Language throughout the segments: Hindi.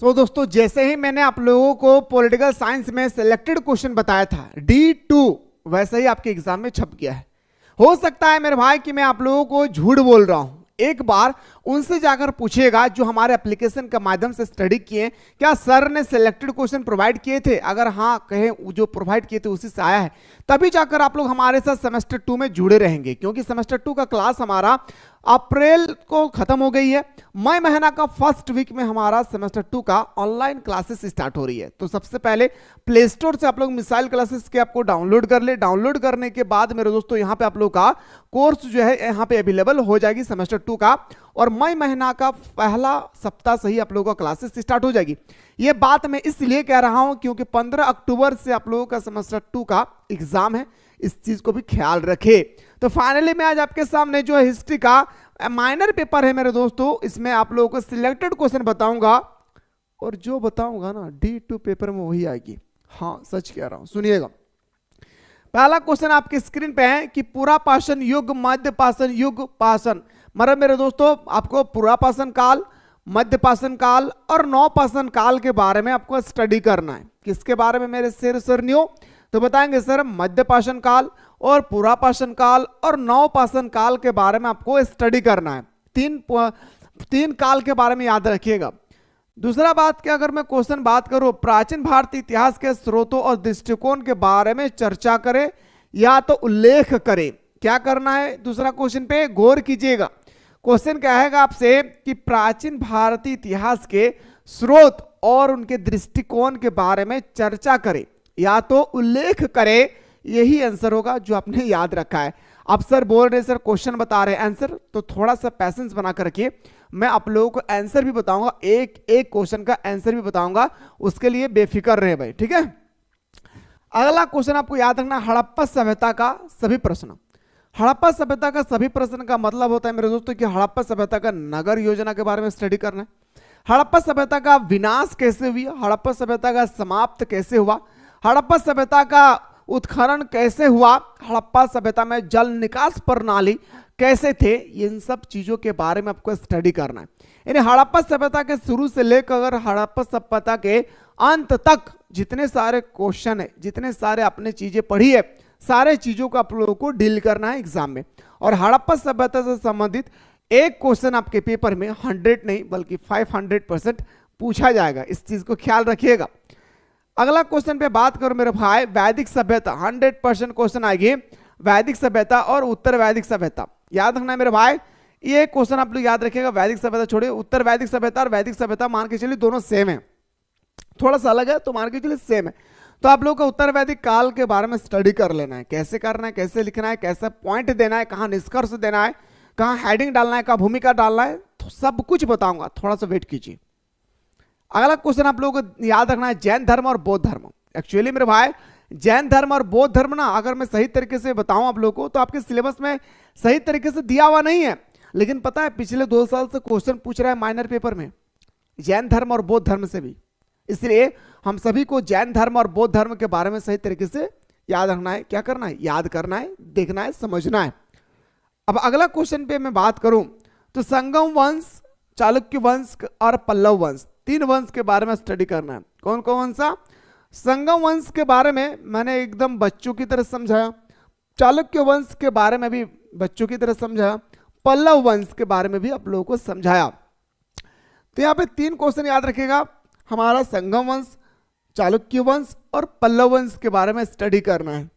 दोस्तों जैसे ही मैंने आप लोगों को पॉलिटिकल साइंस में सिलेक्टेड क्वेश्चन बताया था D2 वैसे ही आपके एग्जाम में छप गया है। हो सकता है मेरे भाई कि मैं आप लोगों को झूठ बोल रहा हूं, एक बार उनसे जाकर पूछिएगा जो हमारे एप्लीकेशन के माध्यम से स्टडी किए, क्या सर ने सिलेक्टेड क्वेश्चन प्रोवाइड किए थे। अगर हाँ कहें जो प्रोवाइड किए थे उसी से आया है, तभी जाकर आप लोग हमारे साथ सेमेस्टर 2 में जुड़े रहेंगे, क्योंकि सेमेस्टर 2 का क्लास हमारा अप्रैल को खत्म हो गई है। मई महीना का फर्स्ट वीक में हमारा सेमेस्टर 2 का ऑनलाइन क्लासेस स्टार्ट हो रही है। तो सबसे पहले प्ले स्टोर से आप लोग मिसाइल क्लासेस के आपको डाउनलोड कर ले। डाउनलोड करने के बाद मेरे दोस्तों यहाँ पे आप लोग का कोर्स जो है यहाँ पे अवेलेबल हो जाएगी सेमेस्टर 2 का, और मई महीना का पहला सप्ताह से ही आप लोगों का क्लासेस स्टार्ट हो जाएगी। ये बात मैं इसलिए कह रहा हूं क्योंकि 15 अक्टूबर से आप लोगों का सेमेस्टर 2 का एग्जाम है, इस चीज को भी ख्याल रखे। तो फाइनली मैं आज आपके सामने जो है हिस्ट्री का माइनर पेपर है मेरे दोस्तों, इसमें आप लोगों को सिलेक्टेड क्वेश्चन बताऊंगा, और जो बताऊंगा ना D2 पेपर में वही आएगी। हाँ सच कह रहा हूं, सुनिएगा। पहला क्वेश्चन आपकी स्क्रीन पे है कि पूरा पाषाण युग, मध्य पाषाण युग, पाषाण, मतलब मेरे दोस्तों आपको पूरा पाषाण काल, मध्य पाषाण काल और नव पाषाण काल के बारे में आपको स्टडी करना है। किसके बारे में मेरे सरनियों? तो बताएंगे सर मध्य पाषाण काल और पूरा पाषाण काल और नव पाषाण काल के बारे में आपको स्टडी करना है। तीन काल के बारे में याद रखिएगा। दूसरा बात कि अगर मैं क्वेश्चन बात करूं, प्राचीन भारतीय इतिहास के स्रोतों और दृष्टिकोण के बारे में चर्चा करें या तो उल्लेख करें। क्या करना है? दूसरा क्वेश्चन पे गौर कीजिएगा। क्वेश्चन कहेगा आपसे कि प्राचीन भारतीय इतिहास के स्रोत और उनके दृष्टिकोण के बारे में चर्चा करें या तो उल्लेख करें, यही आंसर होगा जो आपने याद रखा है। आप सर बोल रहे सर क्वेश्चन बता रहे हैं आंसर, तो थोड़ा सा पैसेंस बना कर रखिए। मैं आप लोगों को आंसर भी बताऊंगा, एक एक क्वेश्चन का आंसर भी बताऊंगा, उसके लिए बेफिक्र रहे भाई, ठीक है। अगला क्वेश्चन आपको याद रखना, हड़प्पा सभ्यता का सभी प्रश्न। हड़प्पा सभ्यता का सभी प्रश्न का मतलब होता है मेरे दोस्तों कि हड़प्पा सभ्यता का नगर योजना के बारे में स्टडी करना है। हड़प्पा सभ्यता का विनाश कैसे हुआ, हड़प्पा सभ्यता का समाप्त कैसे हुआ, हड़प्पा सभ्यता का उत्खनन कैसे हुआ, हड़प्पा सभ्यता में जल निकास प्रणाली कैसे थे, इन सब चीजों के बारे में आपको स्टडी करना है। यानी हड़प्पा सभ्यता के शुरू से लेकर हड़प्पा सभ्यता के अंत तक जितने सारे क्वेश्चन है, जितने सारे आपने चीजें पढ़ी है, सारे चीजों को आप लोगों को डील करना है एग्जाम में। और हड़प्पा सभ्यता से संबंधित एक क्वेश्चन आपके पेपर में 100 नहीं बल्कि 500% पूछा जाएगा, इस चीज को ख्याल रखिएगा। अगला क्वेश्चन पे बात करो मेरे भाई, वैदिक सभ्यता, 100% क्वेश्चन आएगी वैदिक सभ्यता और उत्तर वैदिक सभ्यता। याद रखना है मेरे भाई, ये क्वेश्चन आप लोग याद रखिएगा। वैदिक सभ्यता छोड़िए, उत्तर वैदिक सभ्यता और वैदिक सभ्यता मान के चलिए दोनों सेम है, थोड़ा सा अलग है तो मान के चलिए सेम है। तो आप लोग को उत्तर वैदिक काल के बारे में स्टडी कर लेना है, कैसे करना है, कैसे लिखना है, कैसे पॉइंट देना है, कहाँ निष्कर्ष देना है, कहाँ हेडिंग डालना है, कहाँ भूमिका डालना है, तो सब कुछ बताऊंगा, थोड़ा सा वेट कीजिए। अगला क्वेश्चन आप लोगों को याद रखना है, जैन धर्म और बौद्ध धर्म। एक्चुअली मेरे भाई जैन धर्म और बौद्ध धर्म ना, अगर मैं सही तरीके से बताऊं आप लोगों को, तो आपके सिलेबस में सही तरीके से दिया हुआ नहीं है, लेकिन पता है पिछले 2 साल से क्वेश्चन पूछ रहा है माइनर पेपर में जैन धर्म और बौद्ध धर्म से भी। इसलिए हम सभी को जैन धर्म और बौद्ध धर्म के बारे में सही तरीके से याद रखना है। क्या करना है? याद करना है, देखना है, समझना है। अब अगला क्वेश्चन पे मैं बात करूं तो संगम वंश, चालुक्य वंश और पल्लव वंश, 3 वंश के बारे में स्टडी करना है। कौन कौन सा? संगम वंश के बारे में मैंने एकदम बच्चों की तरह समझाया, चालुक्य वंश के बारे में भी बच्चों की तरह समझाया, पल्लव वंश के बारे में भी आप लोगों को समझाया। तो यहाँ पे 3 क्वेश्चन याद रखेगा, हमारा संगम वंश, चालुक्य वंश और पल्लव वंश के बारे में स्टडी करना है।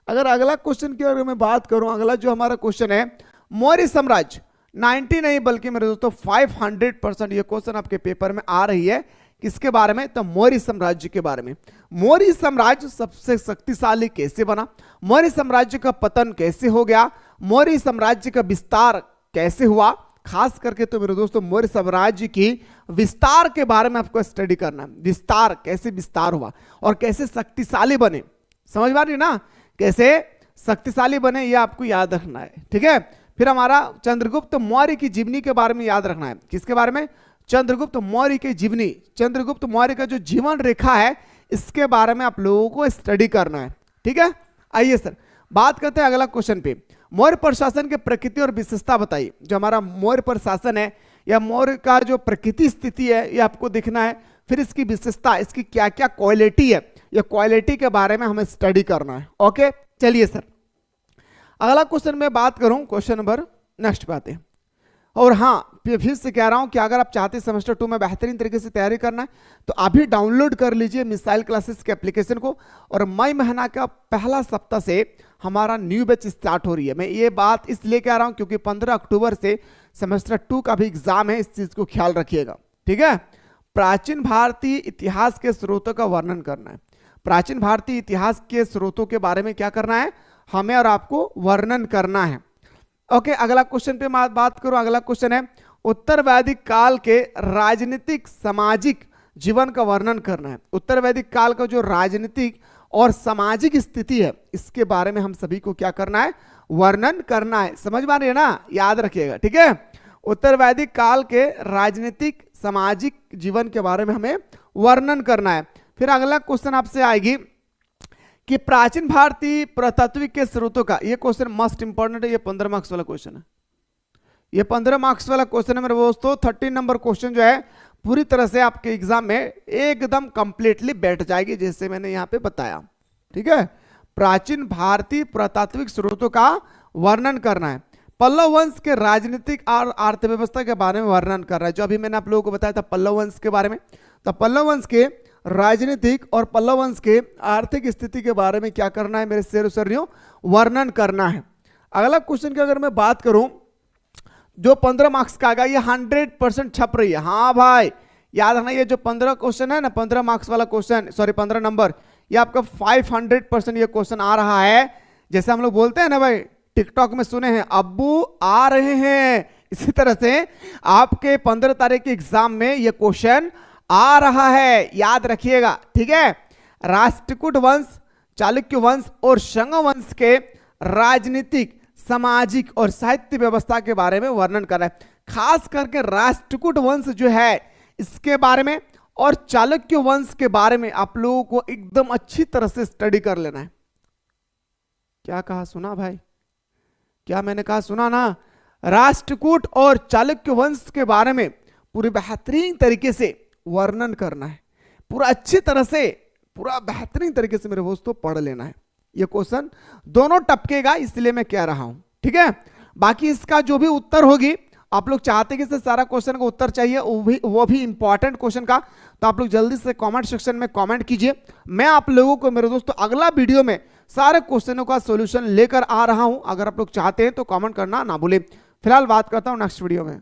अगर अगला क्वेश्चन की अगर मैं बात करूं, अगला जो हमारा क्वेश्चन है मौर्य साम्राज्य, 90 नहीं बल्कि मेरे दोस्तों 500% ये क्वेश्चन आपके पेपर में आ रही है। किसके बारे में? तो मौर्य साम्राज्य के बारे में। मौर्य साम्राज्य सबसे शक्तिशाली कैसे बना, मौर्य साम्राज्य का पतन कैसे हो गया, मौर्य साम्राज्य का विस्तार कैसे हुआ, खास करके तो मेरे दोस्तों मौर्य साम्राज्य की विस्तार के बारे में आपको स्टडी करना है। विस्तार, कैसे विस्तार हुआ और कैसे शक्तिशाली बने, समझ पा रही ना, कैसे शक्तिशाली बने, ये आपको याद रखना है, ठीक है। फिर हमारा चंद्रगुप्त मौर्य की जीवनी के बारे में याद रखना है। किसके बारे में? चंद्रगुप्त मौर्य की जीवनी, चंद्रगुप्त मौर्य का जो जीवन रेखा है इसके बारे में आप लोगों को स्टडी करना है, ठीक है। आइए सर बात करते हैं अगला क्वेश्चन पे, मौर्य प्रशासन की प्रकृति और विशेषता बताइए। जो हमारा मौर्य प्रशासन है या मौर्य का जो प्रकृति स्थिति है ये आपको दिखना है, फिर इसकी विशेषता, इसकी क्या क्या क्वालिटी है, ये क्वालिटी के बारे में हमें स्टडी करना है। ओके, चलिए सर अगला क्वेश्चन में बात करूं, क्वेश्चन नंबर नेक्स्ट पे आते हैं। और हाँ, फिर से कह रहा हूं कि अगर आप चाहते हैं सेमेस्टर 2 में बेहतरीन तरीके से तैयारी करना है तो अभी डाउनलोड कर लीजिए मिसाइल क्लासेस के एप्लीकेशन को। और मई महीना का पहला सप्ताह से हमारा न्यू बैच स्टार्ट हो रही है। मैं ये बात इसलिए कह रहा हूं क्योंकि 15 अक्टूबर से सेमेस्टर 2 का भी एग्जाम है, इस चीज को ख्याल रखिएगा, ठीक है। प्राचीन भारतीय इतिहास के स्रोतों का वर्णन करना है। प्राचीन भारतीय इतिहास के स्रोतों के बारे में क्या करना है, हमें और आपको वर्णन करना है। ओके, अगला क्वेश्चन पे बात करूं। अगला क्वेश्चन है उत्तर वैदिक काल के राजनीतिक सामाजिक जीवन का वर्णन करना है। उत्तर वैदिक काल का जो राजनीतिक और सामाजिक स्थिति है इसके बारे में हम सभी को क्या करना है, वर्णन करना है। समझ में आ रही है ना, याद रखिएगा, ठीक है। उत्तर वैदिक काल के राजनीतिक सामाजिक जीवन के बारे में हमें वर्णन करना है। फिर अगला क्वेश्चन आपसे आएगी कि प्राचीन भारतीय पुरातात्विक के स्रोतों का, ये क्वेश्चन मस्ट इंपॉर्टेंट है, ये 15 मार्क्स वाला क्वेश्चन है। ये 15 मार्क्स वाला क्वेश्चन है मेरे दोस्तों। 13 नंबर क्वेश्चन जो है पूरी तरह से आपके एग्जाम में एकदम कंप्लीटली बैठ जाएगी, जैसे मैंने यहां पे बताया, ठीक है। प्राचीन भारतीय पुरातात्विक स्रोतों का वर्णन करना है। पल्लव वंश के राजनीतिक और अर्थव्यवस्था के बारे में वर्णन कर रहा है, जो अभी मैंने आप लोगों को बताया था पल्लव वंश के बारे में। तो पल्लव वंश के राजनीतिक और पल्लव वंश के आर्थिक स्थिति के बारे में क्या करना है मेरे शेर शर्रियों, वर्णन करना है। अगला क्वेश्चन की अगर मैं बात करूं जो 15 मार्क्स का आएगा, ये 100% छप रही है। हाँ भाई, याद रखना, ये जो 15 क्वेश्चन है ना, 15 मार्क्स वाला क्वेश्चन, सॉरी 15 नंबर, ये आपका 500% ये क्वेश्चन आ रहा है। जैसे हम लोग बोलते हैं ना भाई, टिकटॉक में सुने हैं अब्बू आ रहे हैं, इसी तरह से आपके 15 तारीख के एग्जाम में ये क्वेश्चन आ रहा है, याद रखिएगा, ठीक है। राष्ट्रकूट वंश, चालुक्य वंश और शंग वंश के राजनीतिक, सामाजिक और साहित्य व्यवस्था के बारे में वर्णन कर रहा है। खास करके राष्ट्रकूट वंश जो है इसके बारे में और चालुक्य वंश के बारे में आप लोगों को एकदम अच्छी तरह से स्टडी कर लेना है। क्या कहा, सुना भाई, क्या मैंने कहा, सुना ना। राष्ट्रकूट और चालुक्य वंश के बारे में पूरी बेहतरीन तरीके से वर्णन करना है, पूरा अच्छी तरह से, पूरा बेहतरीन तरीके से मेरे दोस्तों पढ़ लेना है। ये क्वेश्चन दोनों टपकेगा, इसलिए मैं कह रहा हूं, ठीक है। बाकी इसका जो भी उत्तर होगी, आप लोग चाहते हैं कि सारा क्वेश्चन का उत्तर चाहिए, वो भी इंपॉर्टेंट क्वेश्चन का, तो आप लोग जल्दी से कमेंट सेक्शन में कमेंट कीजिए। मैं आप लोगों को मेरे दोस्तों अगला वीडियो में सारे क्वेश्चनों का सॉल्यूशन लेकर आ रहा हूं। अगर आप लोग चाहते हैं तो कमेंट करना ना भूलें। फिलहाल बात करता हूं नेक्स्ट वीडियो में।